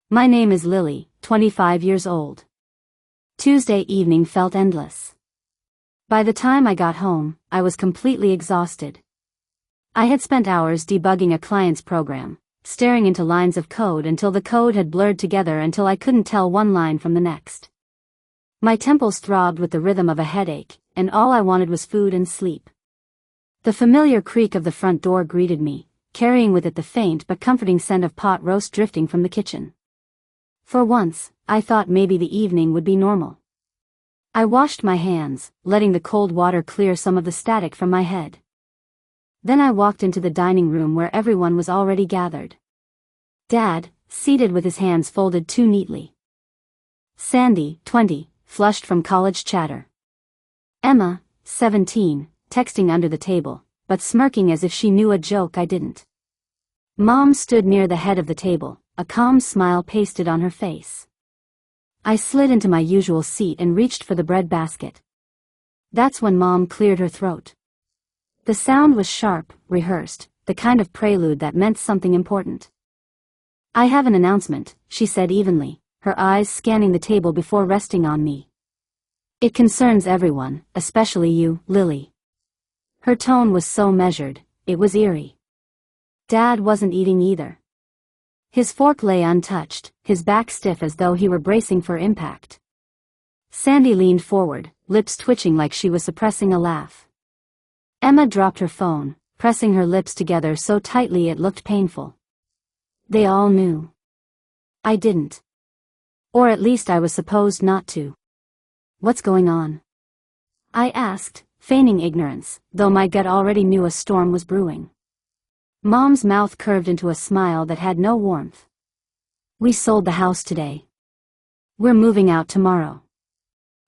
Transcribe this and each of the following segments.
My name is Lily, 25 years old. Tuesday evening felt endless. By the time I got home, I was completely exhausted. I had spent hours debugging a client's program, staring into lines of code until the code had blurred together until I couldn't tell one line from the next. My temples throbbed with the rhythm of a headache, and all I wanted was food and sleep. The familiar creak of the front door greeted me, carrying with it the faint but comforting scent of pot roast drifting from the kitchen. For once, I thought maybe the evening would be normal. I washed my hands, letting the cold water clear some of the static from my head. Then I walked into the dining room where everyone was already gathered. Dad, seated with his hands folded too neatly. Sandy, 20, flushed from college chatter. Emma, 17, texting under the table, but smirking as if she knew a joke I didn't. Mom stood near the head of the table, a calm smile pasted on her face. I slid into my usual seat and reached for the bread basket. That's when Mom cleared her throat. The sound was sharp, rehearsed, the kind of prelude that meant something important. I have an announcement, she said evenly, her eyes scanning the table before resting on me. It concerns everyone, especially you, Lily. Her tone was so measured, it was eerie. Dad wasn't eating either. His fork lay untouched, his back stiff as though he were bracing for impact. Sandy leaned forward, lips twitching like she was suppressing a laugh. Emma dropped her phone, pressing her lips together so tightly it looked painful. They all knew. I didn't. Or at least I was supposed not to. What's going on? I asked, feigning ignorance, though my gut already knew a storm was brewing. Mom's mouth curved into a smile that had no warmth. We sold the house today. We're moving out tomorrow.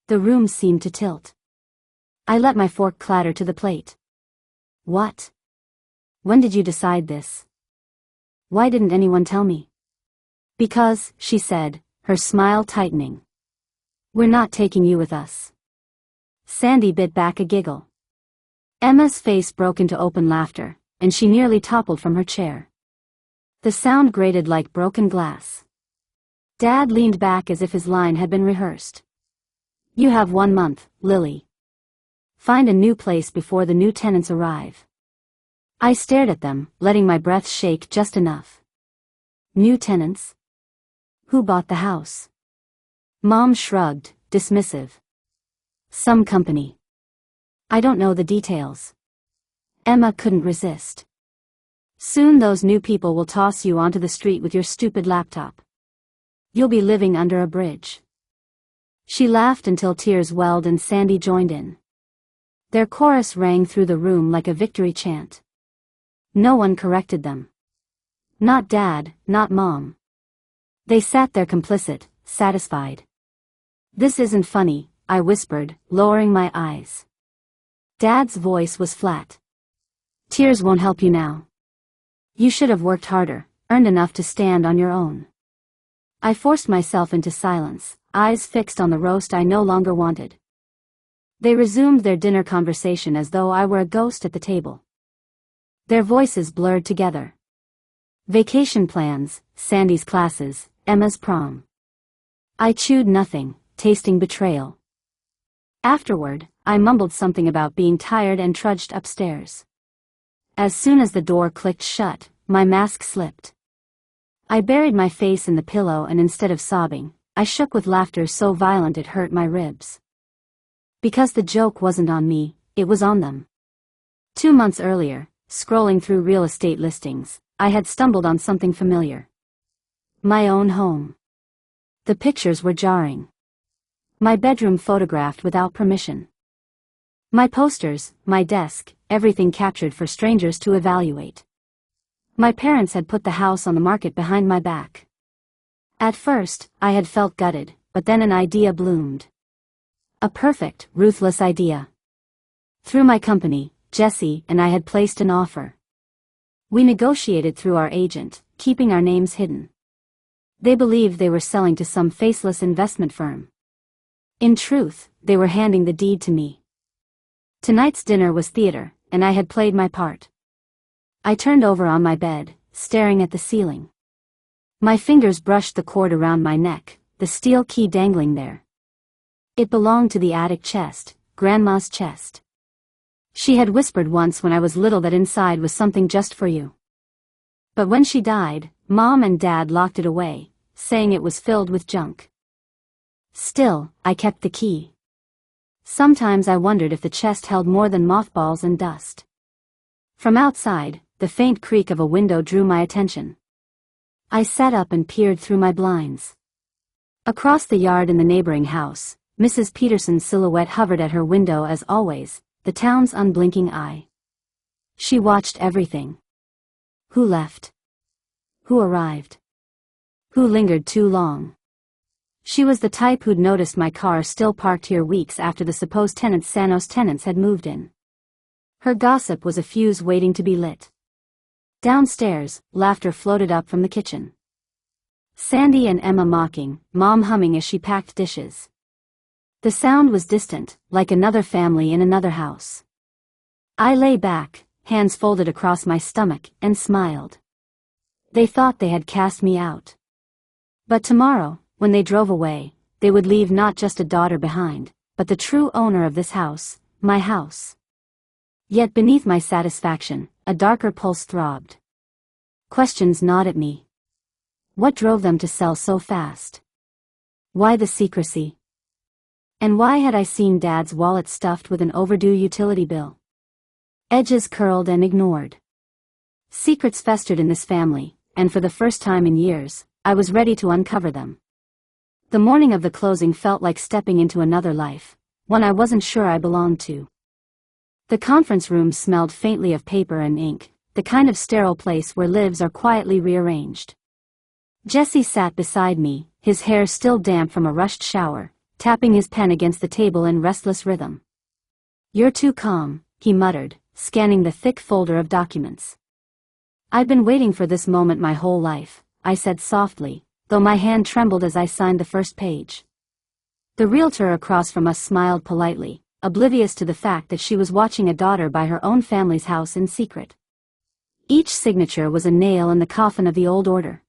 The room seemed to tilt. I let my fork clatter to the plate. What? When did you decide this? Why didn't anyone tell me? Because, she said, her smile tightening. We're not taking you with us. Sandy bit back a giggle. Emma's face broke into open laughter, and she nearly toppled from her chair. The sound grated like broken glass. Dad leaned back as if his line had been rehearsed. You have 1 month, Lily. Find a new place before the new tenants arrive. I stared at them, letting my breath shake just enough. New tenants? Who bought the house? Mom shrugged, dismissive. Some company. I don't know the details. Emma couldn't resist. Soon those new people will toss you onto the street with your stupid laptop. You'll be living under a bridge. She laughed until tears welled and Sandy joined in. Their chorus rang through the room like a victory chant. No one corrected them. Not Dad, not Mom. They sat there complicit, satisfied. This isn't funny, I whispered, lowering my eyes. Dad's voice was flat. Tears won't help you now. You should have worked harder, earned enough to stand on your own. I forced myself into silence, eyes fixed on the roast I no longer wanted. They resumed their dinner conversation as though I were a ghost at the table. Their voices blurred together. Vacation plans, Sandy's classes, Emma's prom. I chewed nothing, tasting betrayal. Afterward, I mumbled something about being tired and trudged upstairs. As soon as the door clicked shut, my mask slipped. I buried my face in the pillow and instead of sobbing, I shook with laughter so violent it hurt my ribs. Because the joke wasn't on me, it was on them. 2 months earlier, scrolling through real estate listings, I had stumbled on something familiar. My own home. The pictures were jarring. My bedroom photographed without permission. My posters, my desk, everything captured for strangers to evaluate. My parents had put the house on the market behind my back. At first, I had felt gutted, but then an idea bloomed. A perfect, ruthless idea. Through my company, Jesse and I had placed an offer. We negotiated through our agent, keeping our names hidden. They believed they were selling to some faceless investment firm. In truth, they were handing the deed to me. Tonight's dinner was theater, and I had played my part. I turned over on my bed, staring at the ceiling. My fingers brushed the cord around my neck, the steel key dangling there. It belonged to the attic chest, Grandma's chest. She had whispered once when I was little that inside was something just for you. But when she died, Mom and Dad locked it away, saying it was filled with junk. Still, I kept the key. Sometimes I wondered if the chest held more than mothballs and dust. From outside, the faint creak of a window drew my attention. I sat up and peered through my blinds. Across the yard in the neighboring house, Mrs. Peterson's silhouette hovered at her window as always, the town's unblinking eye. She watched everything. Who left? Who arrived? Who lingered too long? She was the type who'd noticed my car still parked here weeks after the supposed Sanos tenants had moved in. Her gossip was a fuse waiting to be lit. Downstairs, laughter floated up from the kitchen. Sandy and Emma mocking, Mom humming as she packed dishes. The sound was distant, like another family in another house. I lay back, hands folded across my stomach, and smiled. They thought they had cast me out. But tomorrow, when they drove away, they would leave not just a daughter behind, but the true owner of this house, my house. Yet beneath my satisfaction, a darker pulse throbbed. Questions gnawed at me. What drove them to sell so fast? Why the secrecy? And why had I seen Dad's wallet stuffed with an overdue utility bill? Edges curled and ignored. Secrets festered in this family, and for the first time in years, I was ready to uncover them. The morning of the closing felt like stepping into another life, one I wasn't sure I belonged to. The conference room smelled faintly of paper and ink, the kind of sterile place where lives are quietly rearranged. Jesse sat beside me, his hair still damp from a rushed shower, tapping his pen against the table in restless rhythm. "You're too calm," he muttered, scanning the thick folder of documents. "I've been waiting for this moment my whole life," I said softly, though my hand trembled as I signed the first page. The realtor across from us smiled politely, oblivious to the fact that she was watching a daughter buy her own family's house in secret. Each signature was a nail in the coffin of the old order.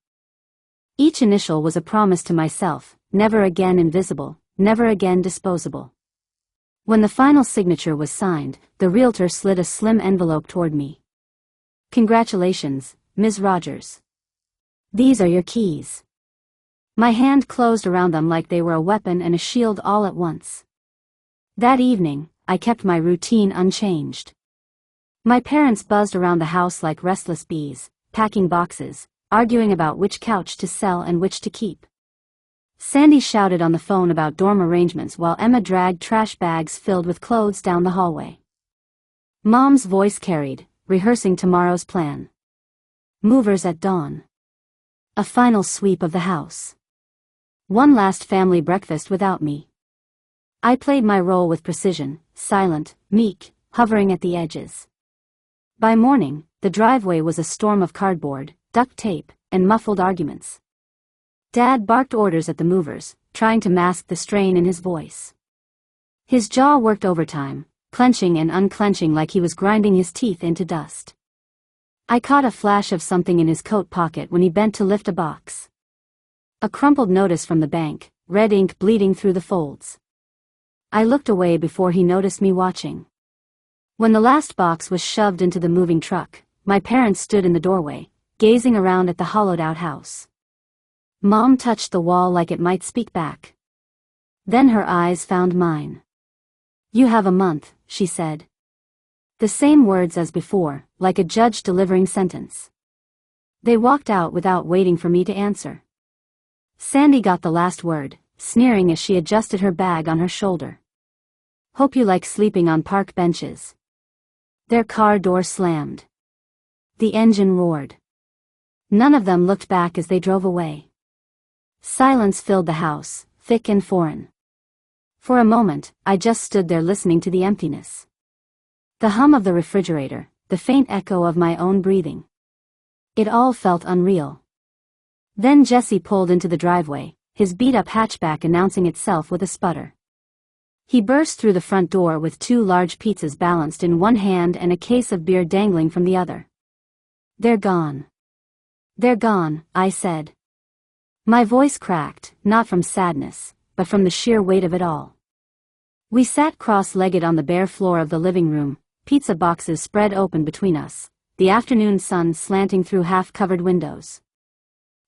Each initial was a promise to myself, never again invisible, never again disposable. When the final signature was signed, the realtor slid a slim envelope toward me. "Congratulations, Ms. Rogers. These are your keys." My hand closed around them like they were a weapon and a shield all at once. That evening, I kept my routine unchanged. My parents buzzed around the house like restless bees, packing boxes, arguing about which couch to sell and which to keep. Sandy shouted on the phone about dorm arrangements while Emma dragged trash bags filled with clothes down the hallway. Mom's voice carried, rehearsing tomorrow's plan. Movers at dawn. A final sweep of the house. One last family breakfast without me. I played my role with precision, silent, meek, hovering at the edges. By morning, the driveway was a storm of cardboard, duct tape, and muffled arguments. Dad barked orders at the movers, trying to mask the strain in his voice. His jaw worked overtime, clenching and unclenching like he was grinding his teeth into dust. I caught a flash of something in his coat pocket when he bent to lift a box. A crumpled notice from the bank, red ink bleeding through the folds. I looked away before he noticed me watching. When the last box was shoved into the moving truck, my parents stood in the doorway, gazing around at the hollowed-out house. Mom touched the wall like it might speak back. Then her eyes found mine. "You have a month," she said. The same words as before, like a judge delivering sentence. They walked out without waiting for me to answer. Sandy got the last word, sneering as she adjusted her bag on her shoulder. "Hope you like sleeping on park benches." Their car door slammed. The engine roared. None of them looked back as they drove away. Silence filled the house, thick and foreign. For a moment, I just stood there listening to the emptiness. The hum of the refrigerator, the faint echo of my own breathing. It all felt unreal. Then Jesse pulled into the driveway, his beat-up hatchback announcing itself with a sputter. He burst through the front door with 2 large pizzas balanced in one hand and a case of beer dangling from the other. "They're gone." "They're gone," I said. My voice cracked, not from sadness, but from the sheer weight of it all. We sat cross-legged on the bare floor of the living room, pizza boxes spread open between us, the afternoon sun slanting through half-covered windows.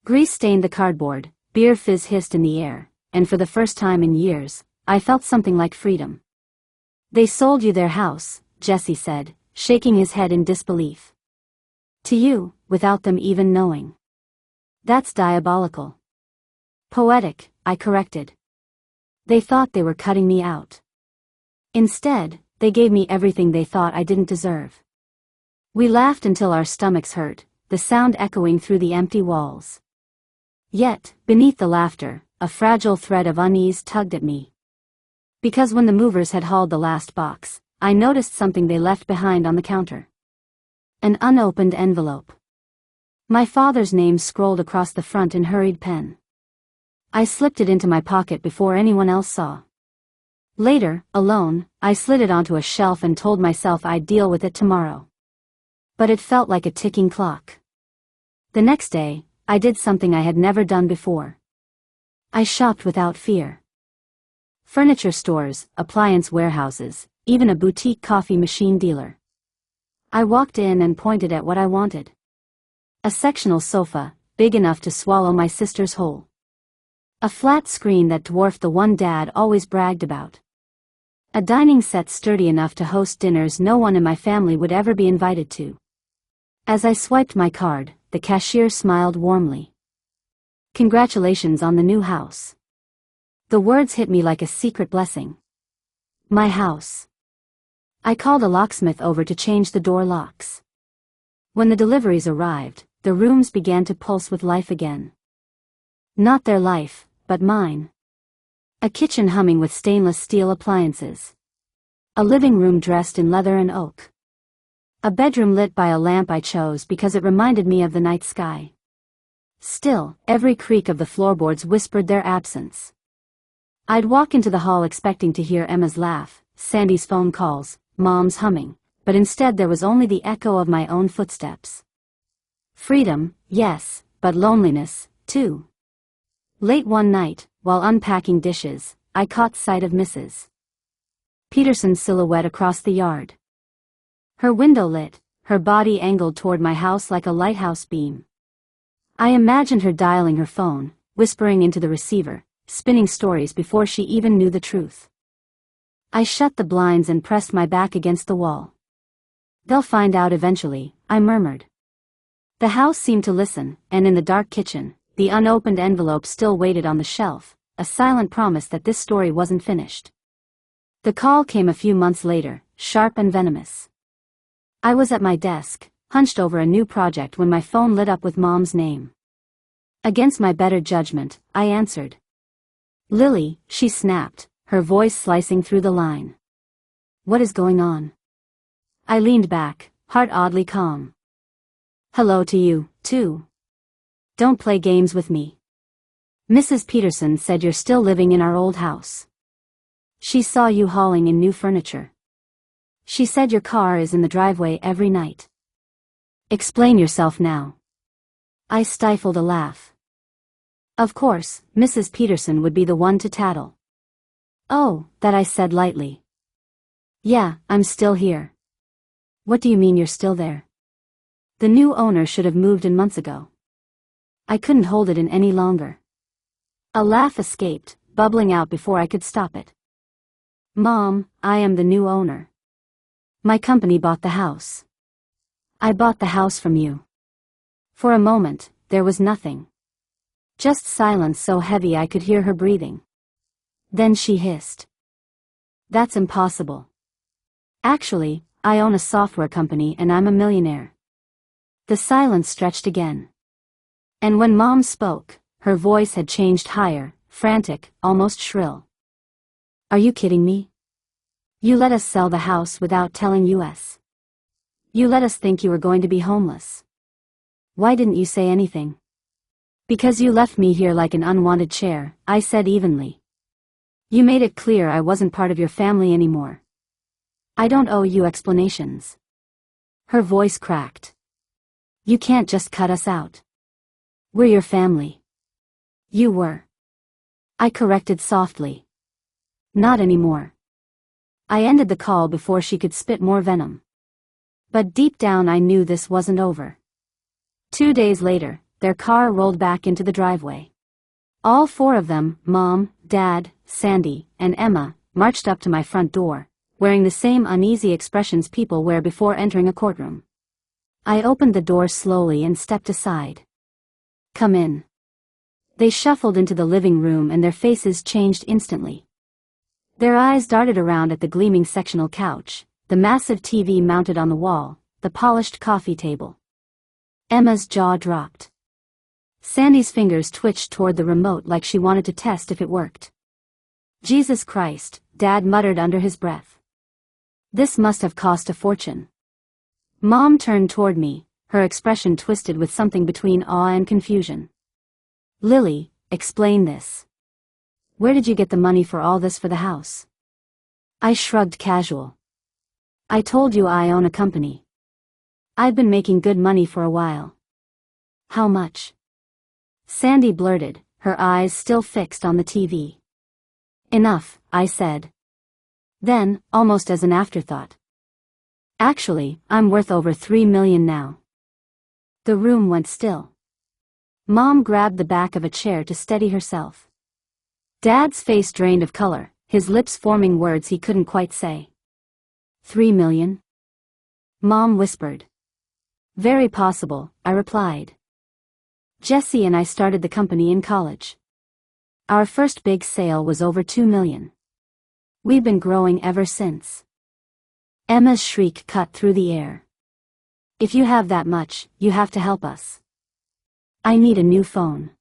Grease stained the cardboard, beer fizz hissed in the air, and for the first time in years, I felt something like freedom. "They sold you their house," Jesse said, shaking his head in disbelief. "To you, without them even knowing. That's diabolical." "Poetic," I corrected. "They thought they were cutting me out. Instead, they gave me everything they thought I didn't deserve." We laughed until our stomachs hurt, the sound echoing through the empty walls. Yet, beneath the laughter, a fragile thread of unease tugged at me. Because when the movers had hauled the last box, I noticed something they left behind on the counter. An unopened envelope. My father's name scrolled across the front in hurried pen. I slipped it into my pocket before anyone else saw. Later, alone, I slid it onto a shelf and told myself I'd deal with it tomorrow. But it felt like a ticking clock. The next day, I did something I had never done before. I shopped without fear. Furniture stores, appliance warehouses, even a boutique coffee machine dealer. I walked in and pointed at what I wanted. A sectional sofa, big enough to swallow my sister's whole. A flat screen that dwarfed the one Dad always bragged about. A dining set sturdy enough to host dinners no one in my family would ever be invited to. As I swiped my card, the cashier smiled warmly. "Congratulations on the new house." The words hit me like a secret blessing. My house. I called a locksmith over to change the door locks. When the deliveries arrived, the rooms began to pulse with life again. Not their life, but mine. A kitchen humming with stainless steel appliances. A living room dressed in leather and oak. A bedroom lit by a lamp I chose because it reminded me of the night sky. Still, every creak of the floorboards whispered their absence. I'd walk into the hall expecting to hear Emma's laugh, Sandy's phone calls, Mom's humming, but instead there was only the echo of my own footsteps. Freedom, yes, but loneliness, too. Late one night, while unpacking dishes, I caught sight of Mrs. Peterson's silhouette across the yard. Her window lit, her body angled toward my house like a lighthouse beam. I imagined her dialing her phone, whispering into the receiver, spinning stories before she even knew the truth. I shut the blinds and pressed my back against the wall. "They'll find out eventually," I murmured. The house seemed to listen, and in the dark kitchen, the unopened envelope still waited on the shelf, a silent promise that this story wasn't finished. The call came a few months later, sharp and venomous. I was at my desk, hunched over a new project when my phone lit up with Mom's name. Against my better judgment, I answered. "Lily," she snapped, her voice slicing through the line. "What is going on?" I leaned back, heart oddly calm. "Hello to you, too. Don't play games with me. Mrs. Peterson said you're still living in our old house. She saw you hauling in new furniture. She said your car is in the driveway every night. Explain yourself now." I stifled a laugh. Of course, Mrs. Peterson would be the one to tattle. "Oh," that I said lightly. "Yeah, I'm still here." "What do you mean you're still there? The new owner should have moved in months ago." I couldn't hold it in any longer. A laugh escaped, bubbling out before I could stop it. "Mom, I am the new owner. My company bought the house. I bought the house from you." For a moment, there was nothing. Just silence so heavy I could hear her breathing. Then she hissed. "That's impossible. Actually, I own a software company and I'm a millionaire." The silence stretched again. And when Mom spoke, her voice had changed higher, frantic, almost shrill. "Are you kidding me? You let us sell the house without telling us. You let us think you were going to be homeless. Why didn't you say anything?" "Because you left me here like an unwanted chair," I said evenly. "You made it clear I wasn't part of your family anymore. I don't owe you explanations." Her voice cracked. "You can't just cut us out. We're your family. You were. I corrected softly. Not anymore. I ended the call before she could spit more venom. But deep down I knew this wasn't over. 2 days later, their car rolled back into the driveway. All four of them, Mom, Dad, Sandy, and Emma, marched up to my front door, wearing the same uneasy expressions people wear before entering a courtroom. I opened the door slowly and stepped aside. Come in. They shuffled into the living room and their faces changed instantly. Their eyes darted around at the gleaming sectional couch, the massive TV mounted on the wall, the polished coffee table. Emma's jaw dropped. Sandy's fingers twitched toward the remote like she wanted to test if it worked. Jesus Christ, Dad muttered under his breath. This must have cost a fortune. Mom turned toward me, her expression twisted with something between awe and confusion. Lily, explain this. Where did you get the money for all this for the house? I shrugged casual. I told you I own a company. I've been making good money for a while. How much? Sandy blurted, her eyes still fixed on the TV. Enough, I said. Then, almost as an afterthought. Actually, I'm worth over $3 million now. The room went still. Mom grabbed the back of a chair to steady herself. Dad's face drained of color, his lips forming words he couldn't quite say. 3 million? Mom whispered. Very possible, I replied. Jesse and I started the company in college. Our first big sale was over 2 million. We've been growing ever since. Emma's shriek cut through the air. If you have that much, you have to help us. I need a new phone.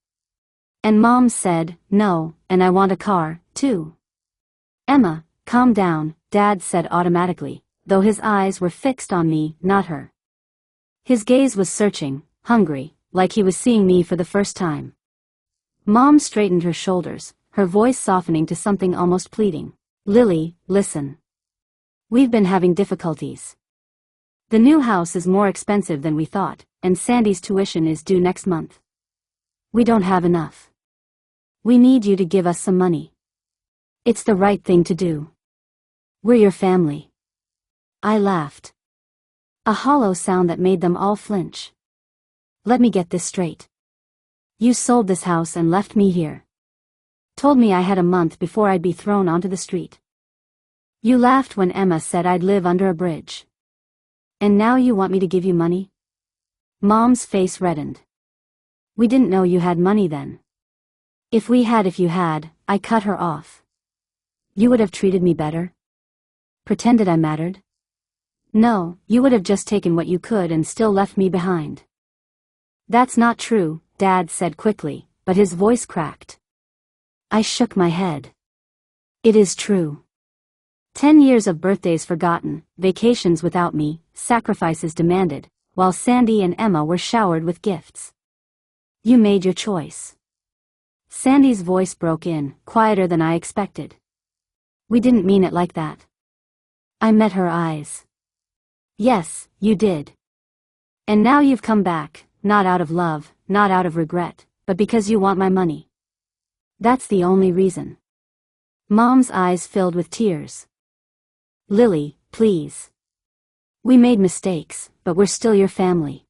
And Mom said, no, and I want a car, too. Emma, calm down, Dad said automatically, though his eyes were fixed on me, not her. His gaze was searching, hungry, like he was seeing me for the first time. Mom straightened her shoulders, her voice softening to something almost pleading. Lily, listen. We've been having difficulties. The new house is more expensive than we thought, and Sandy's tuition is due next month. We don't have enough. We need you to give us some money. It's the right thing to do. We're your family. I laughed. A hollow sound that made them all flinch. Let me get this straight. You sold this house and left me here. Told me I had a month before I'd be thrown onto the street. You laughed when Emma said I'd live under a bridge. And now you want me to give you money? Mom's face reddened. We didn't know you had money then. If you had, I cut her off. You would have treated me better? Pretended I mattered? No, you would have just taken what you could and still left me behind. That's not true, Dad said quickly, but his voice cracked. I shook my head. It is true. 10 years of birthdays forgotten, vacations without me, sacrifices demanded, while Sandy and Emma were showered with gifts. You made your choice. Sandy's voice broke in, quieter than I expected. We didn't mean it like that. I met her eyes. Yes, you did. And now you've come back, not out of love, not out of regret, but because you want my money. That's the only reason. Mom's eyes filled with tears. Lily, please. We made mistakes, but we're still your family.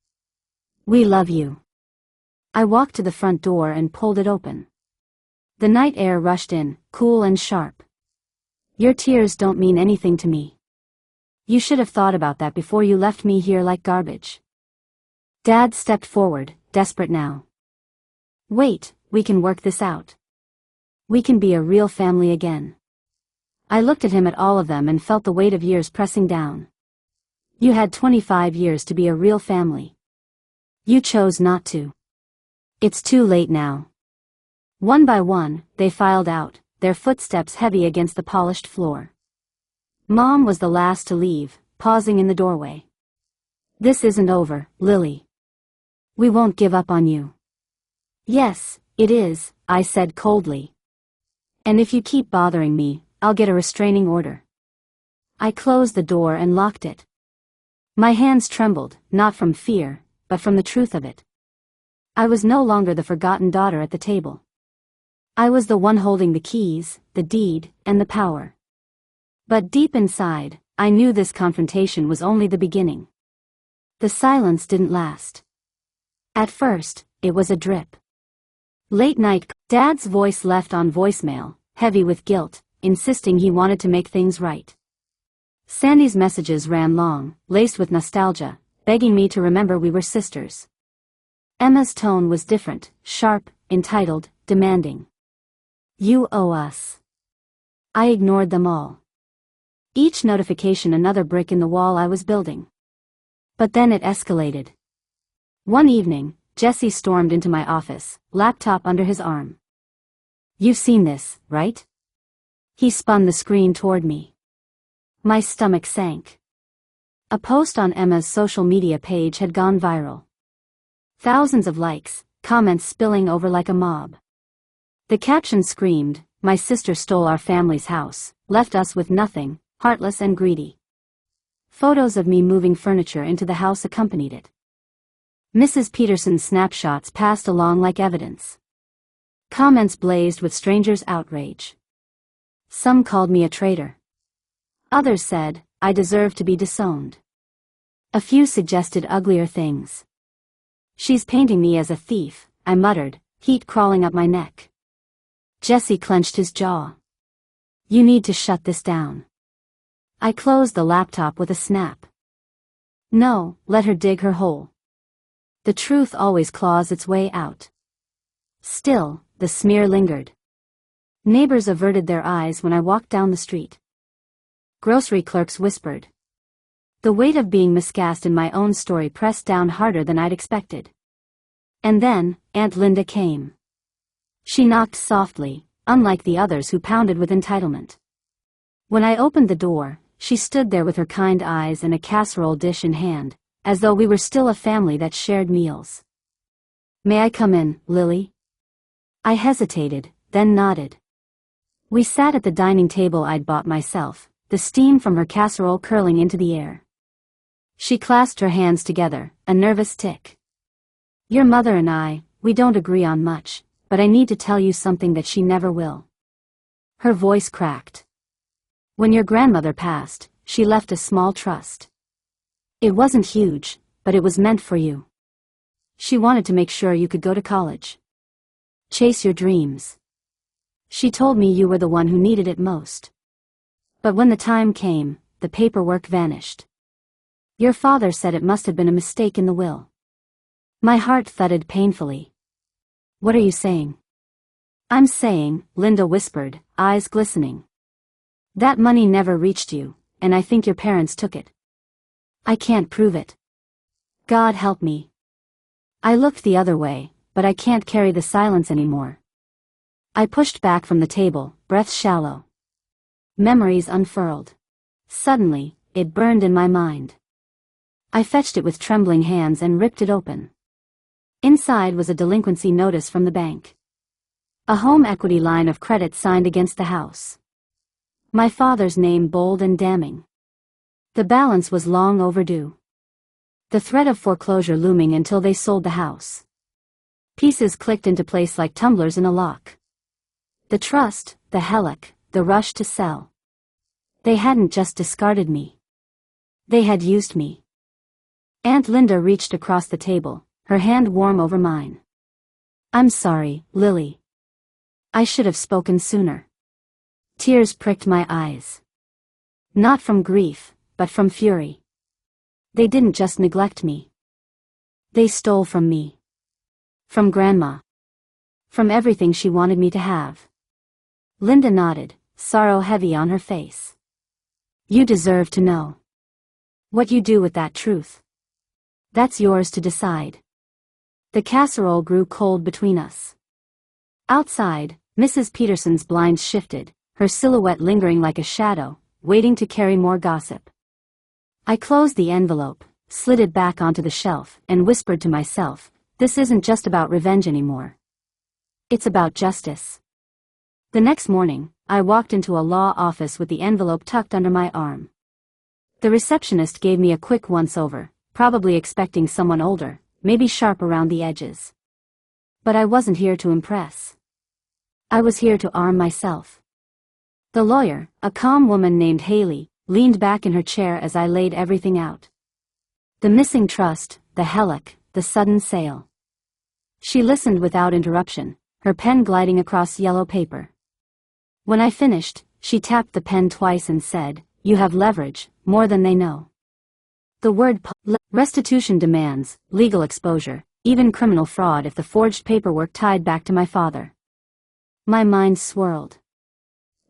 We love you. I walked to the front door and pulled it open. The night air rushed in, cool and sharp. Your tears don't mean anything to me. You should have thought about that before you left me here like garbage. Dad stepped forward, desperate now. Wait, we can work this out. We can be a real family again. I looked at him, at all of them, and felt the weight of years pressing down. You had 25 years to be a real family. You chose not to. It's too late now. One by one, they filed out, their footsteps heavy against the polished floor. Mom was the last to leave, pausing in the doorway. This isn't over, Lily. We won't give up on you. Yes, it is, I said coldly. And if you keep bothering me, I'll get a restraining order. I closed the door and locked it. My hands trembled, not from fear, but from the truth of it. I was no longer the forgotten daughter at the table. I was the one holding the keys, the deed, and the power. But deep inside, I knew this confrontation was only the beginning. The silence didn't last. At first, it was a drip. Late night, Dad's voice left on voicemail, heavy with guilt, insisting he wanted to make things right. Sandy's messages ran long, laced with nostalgia, begging me to remember we were sisters. Emma's tone was different, sharp, entitled, demanding. You owe us. I ignored them all. Each notification another brick in the wall I was building. But then it escalated. One evening, Jesse stormed into my office, laptop under his arm. You've seen this, right? He spun the screen toward me. My stomach sank. A post on Emma's social media page had gone viral. Thousands of likes, comments spilling over like a mob. The caption screamed, "My sister stole our family's house, left us with nothing, heartless and greedy." Photos of me moving furniture into the house accompanied it. Mrs. Peterson's snapshots passed along like evidence. Comments blazed with strangers' outrage. Some called me a traitor. Others said, I deserve to be disowned. A few suggested uglier things. She's painting me as a thief, I muttered, heat crawling up my neck. Jesse clenched his jaw. You need to shut this down. I closed the laptop with a snap. No, let her dig her hole. The truth always claws its way out. Still, the smear lingered. Neighbors averted their eyes when I walked down the street. Grocery clerks whispered. The weight of being miscast in my own story pressed down harder than I'd expected. And then, Aunt Linda came. She knocked softly, unlike the others who pounded with entitlement. When I opened the door, she stood there with her kind eyes and a casserole dish in hand, as though we were still a family that shared meals. May I come in, Lily? I hesitated, then nodded. We sat at the dining table I'd bought myself, the steam from her casserole curling into the air. She clasped her hands together, a nervous tick. Your mother and I, we don't agree on much, but I need to tell you something that she never will. Her voice cracked. When your grandmother passed, she left a small trust. It wasn't huge, but it was meant for you. She wanted to make sure you could go to college. Chase your dreams. She told me you were the one who needed it most. But when the time came, the paperwork vanished. Your father said it must have been a mistake in the will. My heart thudded painfully. What are you saying? I'm saying, Linda whispered, eyes glistening. That money never reached you, and I think your parents took it. I can't prove it. God help me. I looked the other way, but I can't carry the silence anymore. I pushed back from the table, breath shallow. Memories unfurled. Suddenly, it burned in my mind. I fetched it with trembling hands and ripped it open. Inside was a delinquency notice from the bank. A home equity line of credit signed against the house. My father's name bold and damning. The balance was long overdue. The threat of foreclosure looming until they sold the house. Pieces clicked into place like tumblers in a lock. The trust, the hellac, the rush to sell. They hadn't just discarded me. They had used me. Aunt Linda reached across the table, her hand warm over mine. I'm sorry, Lily. I should have spoken sooner. Tears pricked my eyes. Not from grief, but from fury. They didn't just neglect me. They stole from me. From Grandma. From everything she wanted me to have. Linda nodded, sorrow heavy on her face. You deserve to know. What you do with that truth. That's yours to decide. The casserole grew cold between us. Outside, Mrs. Peterson's blinds shifted, her silhouette lingering like a shadow, waiting to carry more gossip. I closed the envelope, slid it back onto the shelf, and whispered to myself, this isn't just about revenge anymore. It's about justice. The next morning, I walked into a law office with the envelope tucked under my arm. The receptionist gave me a quick once-over, probably expecting someone older, maybe sharp around the edges. But I wasn't here to impress. I was here to arm myself. The lawyer, a calm woman named Haley, leaned back in her chair as I laid everything out. The missing trust, the HELOC, the sudden sale. She listened without interruption, her pen gliding across yellow paper. When I finished, she tapped the pen twice and said, "You have leverage, more than they know." The word restitution demands, legal exposure, even criminal fraud if the forged paperwork tied back to my father. My mind swirled.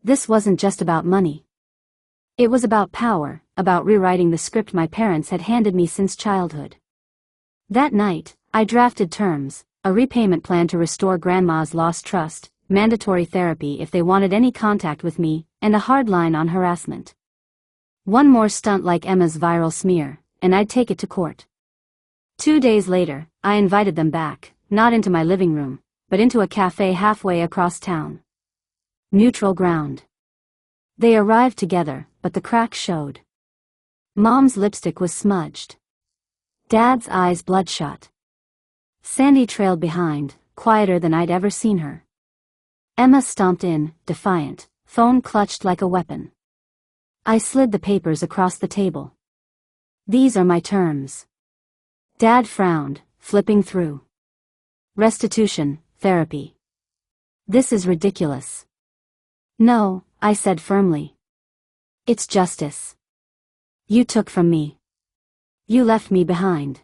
This wasn't just about money. It was about power, about rewriting the script my parents had handed me since childhood. That night, I drafted terms, a repayment plan to restore Grandma's lost trust, mandatory therapy if they wanted any contact with me, and a hard line on harassment. One more stunt like Emma's viral smear, and I'd take it to court. 2 days later, I invited them back, not into my living room, but into a cafe halfway across town. Neutral ground. They arrived together, but the cracks showed. Mom's lipstick was smudged. Dad's eyes bloodshot. Sandy trailed behind, quieter than I'd ever seen her. Emma stomped in, defiant, phone clutched like a weapon. I slid the papers across the table. "These are my terms." Dad frowned, flipping through. "Restitution, therapy." "This is ridiculous." "No," I said firmly. "It's justice. You took from me. You left me behind.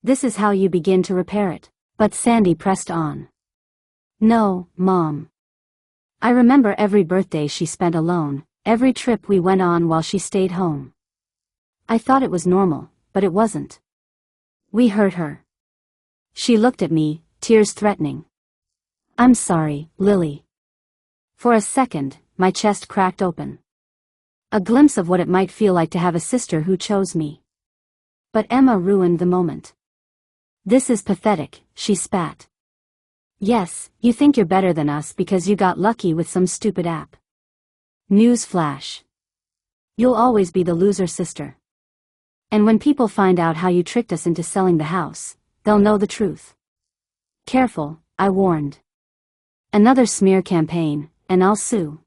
This is how you begin to repair it." But Sandy pressed on. "No, Mom. I remember every birthday she spent alone, every trip we went on while she stayed home. I thought it was normal, but it wasn't. We hurt her." She looked at me, tears threatening. "I'm sorry, Lily." For a second, my chest cracked open. A glimpse of what it might feel like to have a sister who chose me. But Emma ruined the moment. "This is pathetic," she spat. "Yes, you think you're better than us because you got lucky with some stupid app. News flash. You'll always be the loser sister. And when people find out how you tricked us into selling the house, they'll know the truth. Careful," I warned. "Another smear campaign, and I'll sue."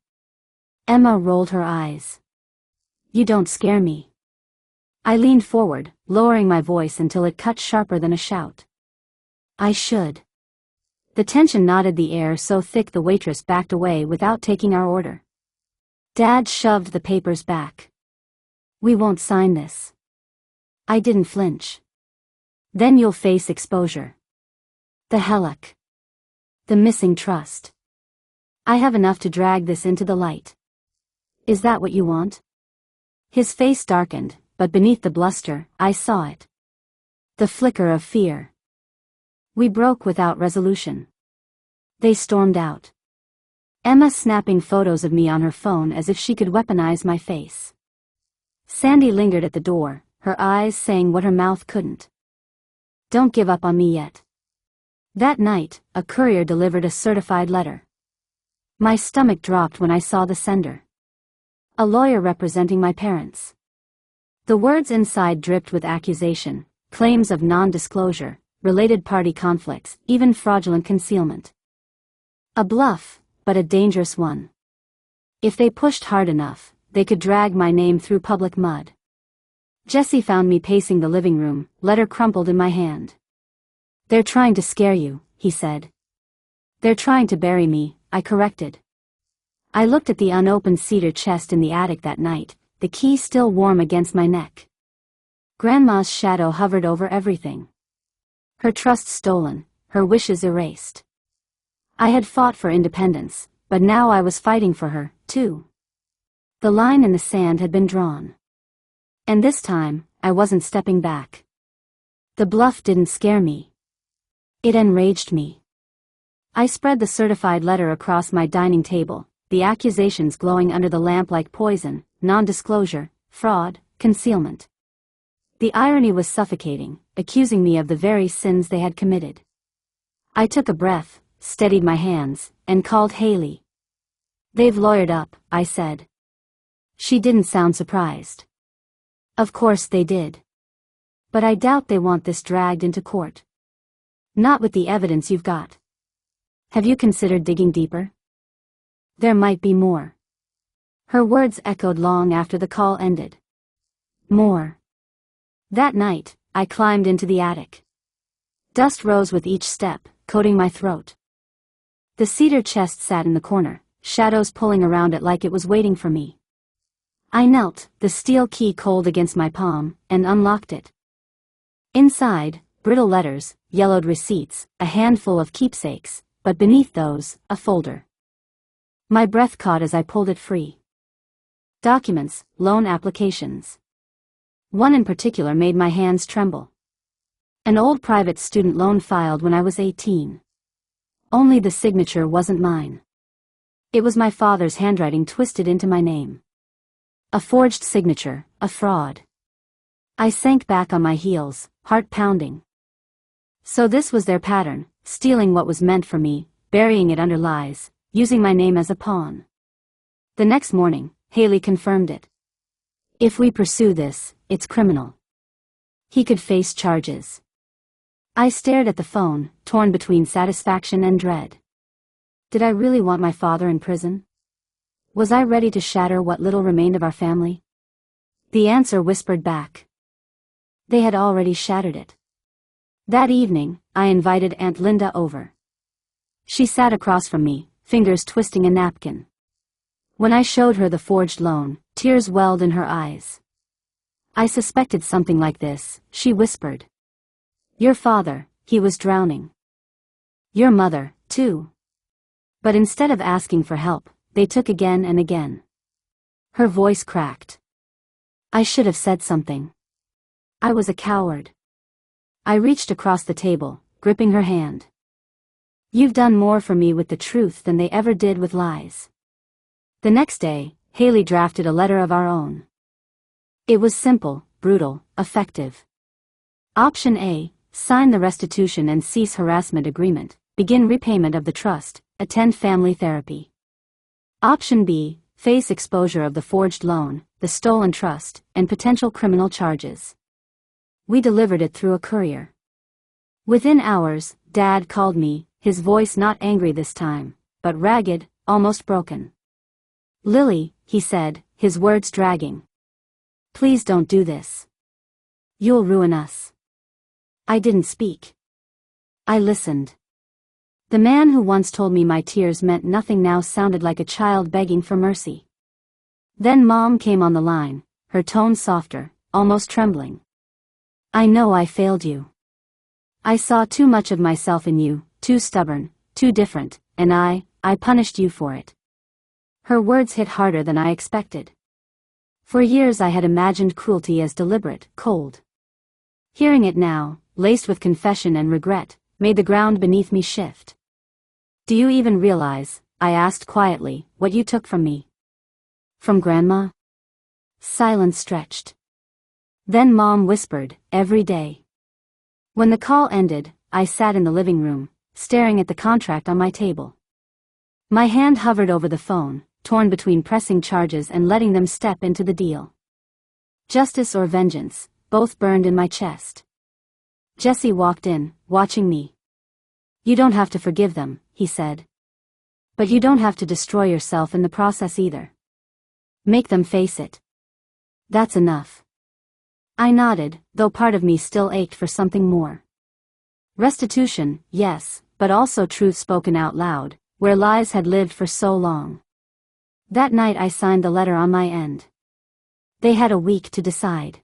Emma rolled her eyes. "You don't scare me." I leaned forward, lowering my voice until it cut sharper than a shout. "I should." The tension knotted the air so thick the waitress backed away without taking our order. Dad shoved the papers back. "We won't sign this." I didn't flinch. "Then you'll face exposure. The HELOC. The missing trust. I have enough to drag this into the light. Is that what you want?" His face darkened, but beneath the bluster, I saw it. The flicker of fear. We broke without resolution. They stormed out. Emma snapping photos of me on her phone as if she could weaponize my face. Sandy lingered at the door, her eyes saying what her mouth couldn't. "Don't give up on me yet." That night, a courier delivered a certified letter. My stomach dropped when I saw the sender. A lawyer representing my parents. The words inside dripped with accusation, claims of non-disclosure, related party conflicts, even fraudulent concealment. A bluff, but a dangerous one. If they pushed hard enough, they could drag my name through public mud. Jesse found me pacing the living room, letter crumpled in my hand. "They're trying to scare you," he said. "They're trying to bury me," I corrected. I looked at the unopened cedar chest in the attic that night, the key still warm against my neck. Grandma's shadow hovered over everything. Her trust stolen, her wishes erased. I had fought for independence, but now I was fighting for her, too. The line in the sand had been drawn. And this time, I wasn't stepping back. The bluff didn't scare me. It enraged me. I spread the certified letter across my dining table, the accusations glowing under the lamp like poison, non-disclosure, fraud, concealment. The irony was suffocating, accusing me of the very sins they had committed. I took a breath, steadied my hands, and called Haley. "They've lawyered up," I said. She didn't sound surprised. "Of course they did. But I doubt they want this dragged into court. Not with the evidence you've got." Have you considered digging deeper? There might be more. Her words echoed long after the call ended. More. That night, I climbed into the attic. Dust rose with each step, coating my throat. The cedar chest sat in the corner, shadows pulling around it like it was waiting for me. I knelt, the steel key cold against my palm, and unlocked it. Inside, brittle letters, yellowed receipts, a handful of keepsakes, but beneath those, a folder. My breath caught as I pulled it free. Documents, loan applications. One in particular made my hands tremble. An old private student loan filed when I was 18. Only the signature wasn't mine. It was my father's handwriting twisted into my name. A forged signature, a fraud. I sank back on my heels, heart pounding. So this was their pattern, stealing what was meant for me, burying it under lies, using my name as a pawn. The next morning, Haley confirmed it. If we pursue this, it's criminal. He could face charges. I stared at the phone, torn between satisfaction and dread. Did I really want my father in prison? Was I ready to shatter what little remained of our family? The answer whispered back. They had already shattered it. That evening, I invited Aunt Linda over. She sat across from me, fingers twisting a napkin. When I showed her the forged loan, tears welled in her eyes. I suspected something like this, she whispered. Your father, he was drowning. Your mother, too. But instead of asking for help, they took again and again. Her voice cracked. I should have said something. I was a coward. I reached across the table, gripping her hand. You've done more for me with the truth than they ever did with lies. The next day, Haley drafted a letter of our own. It was simple, brutal, effective. Option A, sign the restitution and cease harassment agreement, begin repayment of the trust, attend family therapy. Option B, face exposure of the forged loan, the stolen trust, and potential criminal charges. We delivered it through a courier. Within hours, Dad called me, his voice not angry this time, but ragged, almost broken. Lily, he said, his words dragging. Please don't do this. You'll ruin us. I didn't speak. I listened. The man who once told me my tears meant nothing now sounded like a child begging for mercy. Then Mom came on the line, her tone softer, almost trembling. I know I failed you. I saw too much of myself in you, too stubborn, too different, and I punished you for it. Her words hit harder than I expected. For years I had imagined cruelty as deliberate, cold. Hearing it now, laced with confession and regret, made the ground beneath me shift. Do you even realize, I asked quietly, what you took from me? From Grandma? Silence stretched. Then Mom whispered, every day. When the call ended, I sat in the living room, staring at the contract on my table. My hand hovered over the phone, torn between pressing charges and letting them step into the deal. Justice or vengeance, both burned in my chest. Jesse walked in, watching me. You don't have to forgive them, he said. But you don't have to destroy yourself in the process either. Make them face it. That's enough. I nodded, though part of me still ached for something more. Restitution, yes, but also truth spoken out loud, where lies had lived for so long. That night I signed the letter on my end. They had a week to decide.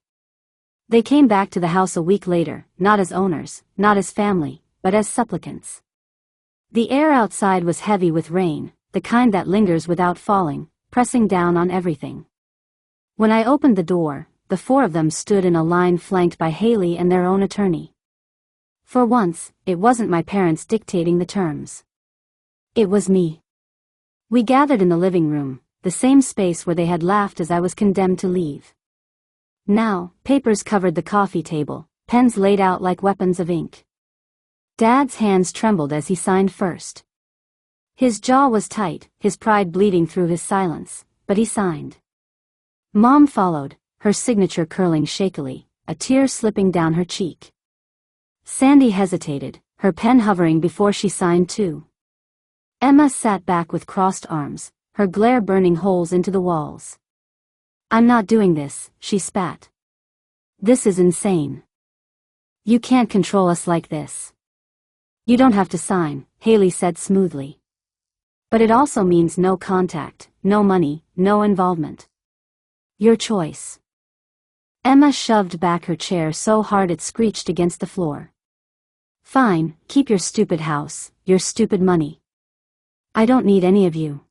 They came back to the house a week later, not as owners, not as family, but as supplicants. The air outside was heavy with rain, the kind that lingers without falling, pressing down on everything. When I opened the door, the four of them stood in a line flanked by Haley and their own attorney. For once, it wasn't my parents dictating the terms. It was me. We gathered in the living room, the same space where they had laughed as I was condemned to leave. Now, papers covered the coffee table, pens laid out like weapons of ink. Dad's hands trembled as he signed first. His jaw was tight, his pride bleeding through his silence, but he signed. Mom followed, her signature curling shakily, a tear slipping down her cheek. Sandy hesitated, her pen hovering before she signed too. Emma sat back with crossed arms, her glare burning holes into the walls. "I'm not doing this," she spat. "This is insane. You can't control us like this." "You don't have to sign," Haley said smoothly. "But it also means no contact, no money, no involvement. Your choice." Emma shoved back her chair so hard it screeched against the floor. "Fine, keep your stupid house, your stupid money. I don't need any of you."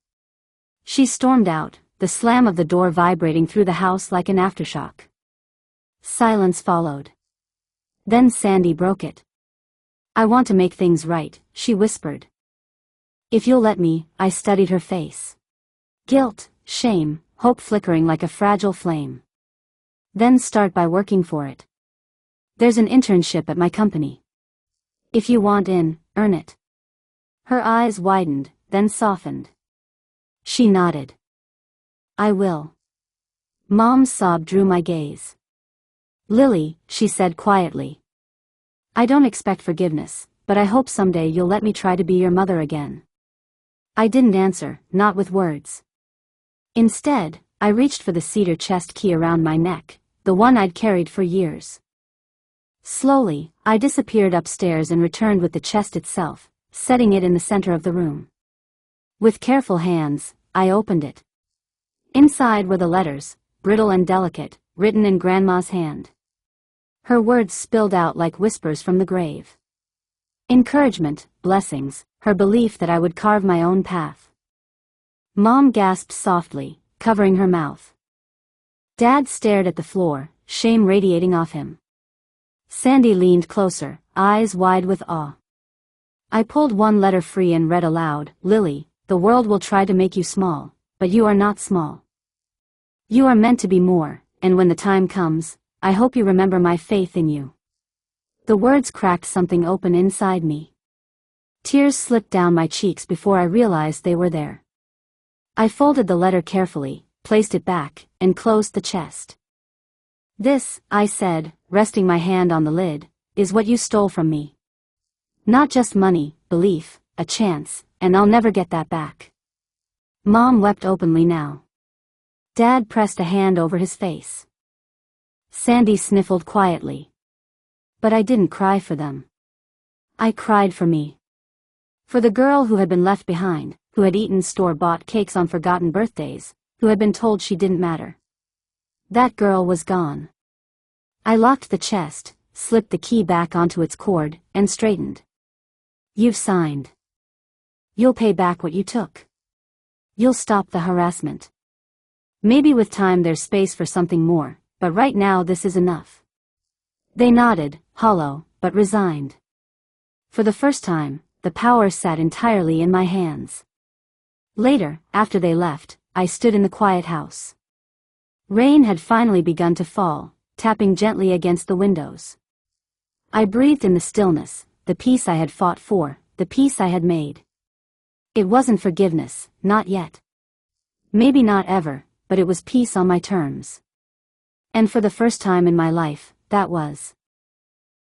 She stormed out, the slam of the door vibrating through the house like an aftershock. Silence followed. Then Sandy broke it. "I want to make things right," she whispered. "If you'll let me." I studied her face. Guilt, shame, hope flickering like a fragile flame. "Then start by working for it. There's an internship at my company. If you want in, earn it." Her eyes widened, then softened. She nodded. "I will." Mom's sob drew my gaze. "Lily," she said quietly. "I don't expect forgiveness, but I hope someday you'll let me try to be your mother again." I didn't answer, not with words. Instead, I reached for the cedar chest key around my neck, the one I'd carried for years. Slowly, I disappeared upstairs and returned with the chest itself, setting it in the center of the room. With careful hands, I opened it. Inside were the letters, brittle and delicate, written in Grandma's hand. Her words spilled out like whispers from the grave. Encouragement, blessings, her belief that I would carve my own path. Mom gasped softly, covering her mouth. Dad stared at the floor, shame radiating off him. Sandy leaned closer, eyes wide with awe. I pulled one letter free and read aloud, "Lily, the world will try to make you small, but you are not small. You are meant to be more, and when the time comes, I hope you remember my faith in you." The words cracked something open inside me. Tears slipped down my cheeks before I realized they were there. I folded the letter carefully, placed it back, and closed the chest. "This," I said, resting my hand on the lid, "is what you stole from me. Not just money, belief, a chance, and I'll never get that back." Mom wept openly now. Dad pressed a hand over his face. Sandy sniffled quietly. But I didn't cry for them. I cried for me. For the girl who had been left behind, who had eaten store-bought cakes on forgotten birthdays, who had been told she didn't matter. That girl was gone. I locked the chest, slipped the key back onto its cord, and straightened. "You've signed. You'll pay back what you took. You'll stop the harassment. Maybe with time there's space for something more, but right now this is enough." They nodded, hollow, but resigned. For the first time, the power sat entirely in my hands. Later, after they left, I stood in the quiet house. Rain had finally begun to fall, tapping gently against the windows. I breathed in the stillness, the peace I had fought for, the peace I had made. It wasn't forgiveness, not yet. Maybe not ever, but it was peace on my terms. And for the first time in my life, that was